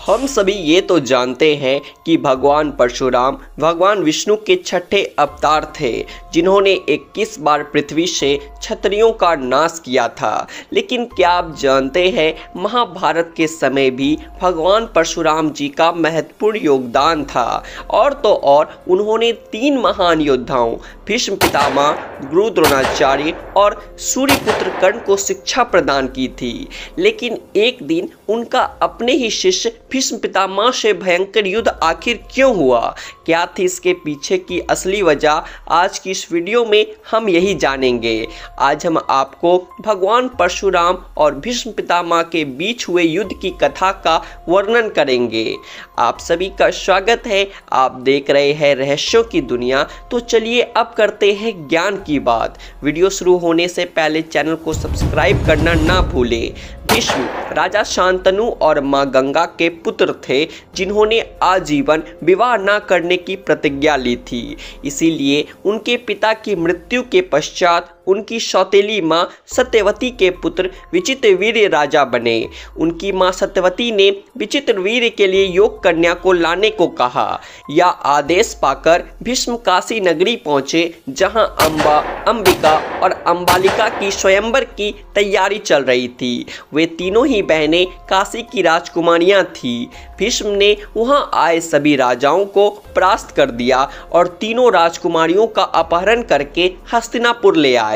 हम सभी ये तो जानते हैं कि भगवान परशुराम भगवान विष्णु के छठे अवतार थे, जिन्होंने 21 बार पृथ्वी से क्षत्रियों का नाश किया था। लेकिन क्या आप जानते हैं, महाभारत के समय भी भगवान परशुराम जी का महत्वपूर्ण योगदान था। और तो और उन्होंने 3 महान योद्धाओं भीष्म पितामह, गुरु द्रोणाचार्य और सूर्यपुत्र कर्ण को शिक्षा प्रदान की थी। लेकिन एक दिन उनका अपने ही शिष्य भीष्म पितामह से भयंकर युद्ध आखिर क्यों हुआ, क्या थी इसके पीछे की असली वजह, आज की इस वीडियो में हम यही जानेंगे। आज हम आपको भगवान परशुराम और भीष्म पितामह के बीच हुए युद्ध की कथा का वर्णन करेंगे। आप सभी का स्वागत है, आप देख रहे हैं रहस्यों की दुनिया। तो चलिए अब करते हैं ज्ञान की बात। वीडियो शुरू होने से पहले चैनल को सब्सक्राइब करना ना भूलें। भीष्म राजा शांतनु और मां गंगा के पुत्र थे, जिन्होंने आजीवन विवाह न करने की प्रतिज्ञा ली थी। इसीलिए उनके पिता की मृत्यु के पश्चात उनकी सौतेली मां सत्यवती के पुत्र विचित्रवीर्य राजा बने। उनकी मां सत्यवती ने विचित्रवीर्य के लिए योग कन्या को लाने को कहा। यह आदेश पाकर भीष्म काशी नगरी पहुंचे, जहां अंबा, अंबिका और अंबालिका की स्वयंवर की तैयारी चल रही थी। वे तीनों ही बहनें काशी की राजकुमारियां थीं। भीष्म ने वहां आए सभी राजाओं को परास्त कर दिया और तीनों राजकुमारियों का अपहरण करके हस्तिनापुर ले आए।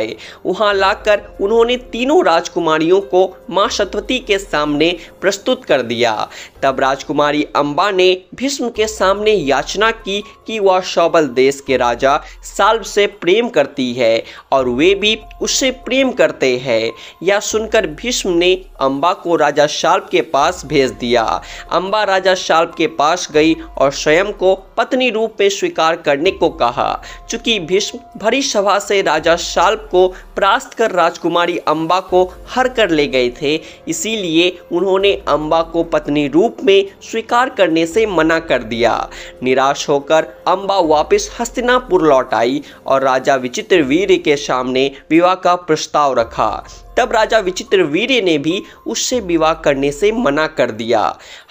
वहां लाकर उन्होंने तीनों राजकुमारियों को मां सत्यवती के सामने प्रस्तुत कर दिया। तब राजकुमारी अंबा ने भीष्म के सामने याचना की कि वह शौबल देश के राजा शाल्व से प्रेम करती है और वे भी उससे प्रेम करते हैं। यह सुनकर भीष्म ने अंबा को राजा शाल्व के पास भेज दिया। अंबा राजा शाल्व के पास गई और स्वयं को पत्नी रूप में स्वीकार करने को कहा। चूंकि भीष्म भरी सभा से राजा शाल्व को परास्त कर राजकुमारी अंबा को हर कर ले गए थे, इसीलिए उन्होंने अंबा को पत्नी रूप में स्वीकार करने से मना कर दिया। निराश होकर अंबा वापस हस्तिनापुर लौट आई और राजा विचित्रवीर्य के सामने विवाह का प्रस्ताव रखा। तब राजा विचित्रवीर्य ने भी उससे विवाह करने से मना कर दिया।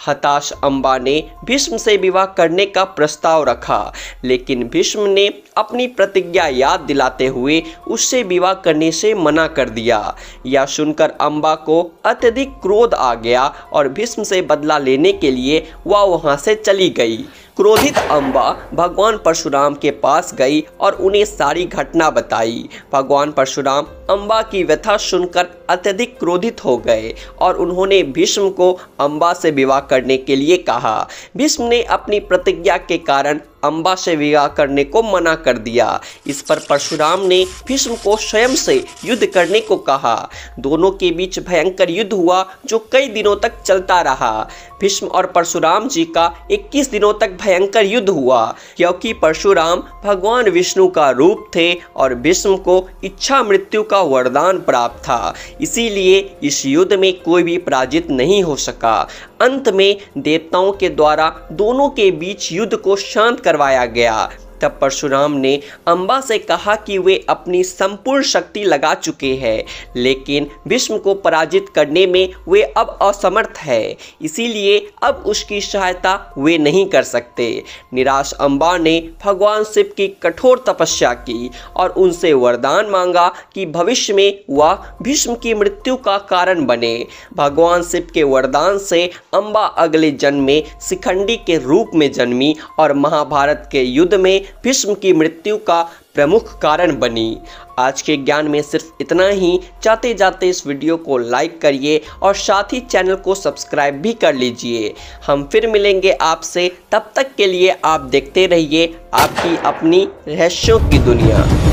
हताश अंबा ने भीष्म से विवाह करने का प्रस्ताव रखा, लेकिन भीष्म ने अपनी प्रतिज्ञा याद दिलाते हुए उससे विवाह करने से मना कर दिया। यह सुनकर अंबा को अत्यधिक क्रोध आ गया और भीष्म से बदला लेने के लिए वह वहां से चली गई। क्रोधित अंबा भगवान परशुराम के पास गई और उन्हें सारी घटना बताई। भगवान परशुराम अंबा की व्यथा सुनकर अत्यधिक क्रोधित हो गए और उन्होंने भीष्म को अंबा से विवाह करने के लिए कहा। भीष्म ने अपनी प्रतिज्ञा के कारण अंबा से विवाह करने को मना कर दिया। इस पर परशुराम ने भीष्म को स्वयं से युद्ध करने को कहा। दोनों के बीच भयंकर युद्ध हुआ, जो कई दिनों तक चलता रहा। भीष्म और परशुराम जी का 21 दिनों तक भयंकर युद्ध हुआ, क्योंकि परशुराम भगवान विष्णु का रूप थे और भीष्म को इच्छा मृत्यु का वरदान प्राप्त था। इसीलिए इस युद्ध में कोई भी पराजित नहीं हो सका। अंत में देवताओं के द्वारा दोनों के बीच युद्ध को शांत करवाया गया। तब परशुराम ने अंबा से कहा कि वे अपनी संपूर्ण शक्ति लगा चुके हैं, लेकिन भीष्म को पराजित करने में वे अब असमर्थ है, इसीलिए अब उसकी सहायता वे नहीं कर सकते। निराश अंबा ने भगवान शिव की कठोर तपस्या की और उनसे वरदान मांगा कि भविष्य में वह भीष्म की मृत्यु का कारण बने। भगवान शिव के वरदान से अंबा अगले जन्म में शिखंडी के रूप में जन्मी और महाभारत के युद्ध में भीष्म की मृत्यु का प्रमुख कारण बनी। आज के ज्ञान में सिर्फ इतना ही। जाते जाते इस वीडियो को लाइक करिए और साथ ही चैनल को सब्सक्राइब भी कर लीजिए। हम फिर मिलेंगे आपसे, तब तक के लिए आप देखते रहिए आपकी अपनी रहस्यों की दुनिया।